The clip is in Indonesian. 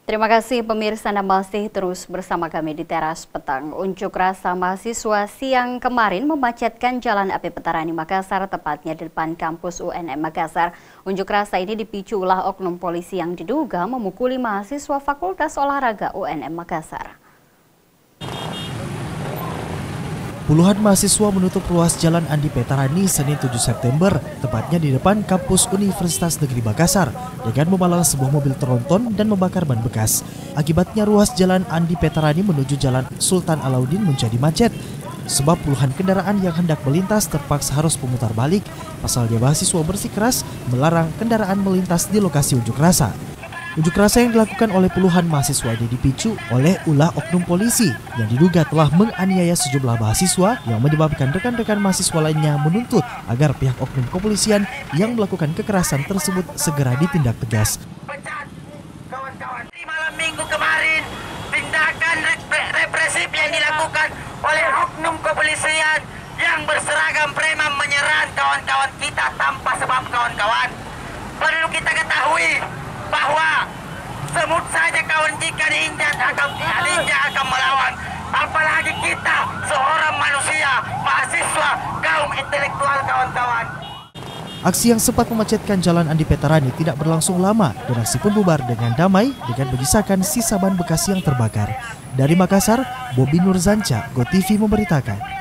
Terima kasih pemirsa, Anda masih terus bersama kami di Teras Petang. Unjuk rasa mahasiswa siang kemarin memacetkan Jalan AP Petarani Makassar, tepatnya di depan kampus UNM Makassar. Unjuk rasa ini dipicu ulah oknum polisi yang diduga memukuli mahasiswa Fakultas Olahraga UNM Makassar. Puluhan mahasiswa menutup ruas Jalan Andi Petarani Senin 7 September, tepatnya di depan kampus Universitas Negeri Makassar, dengan membalas sebuah mobil tronton dan membakar ban bekas. Akibatnya ruas Jalan Andi Petarani menuju Jalan Sultan Alauddin menjadi macet, sebab puluhan kendaraan yang hendak melintas terpaksa harus memutar balik. Pasalnya mahasiswa bersikeras melarang kendaraan melintas di lokasi unjuk rasa. Unjuk rasa yang dilakukan oleh puluhan mahasiswa ini dipicu oleh ulah oknum polisi yang diduga telah menganiaya sejumlah mahasiswa, yang menyebabkan rekan-rekan mahasiswa lainnya menuntut agar pihak oknum kepolisian yang melakukan kekerasan tersebut segera ditindak tegas. Kawan-kawan, di malam minggu kemarin tindakan represif yang dilakukan oleh oknum kepolisian yang berseragam preman menyerang kawan-kawan kita tanpa sebab. Kawan-kawan, perlu kita ketahui bahwa semut saja kawan jika diinjak akan melawan, apalagi kita seorang manusia, mahasiswa, kaum intelektual. Kawan-kawan, aksi yang sempat memacetkan Jalan Andi Petarani tidak berlangsung lama dan aksi pun bubar dengan damai dengan menyisakan sisa ban bekas yang terbakar. Dari Makassar, Bobi Nurzanca, GoTV memberitakan.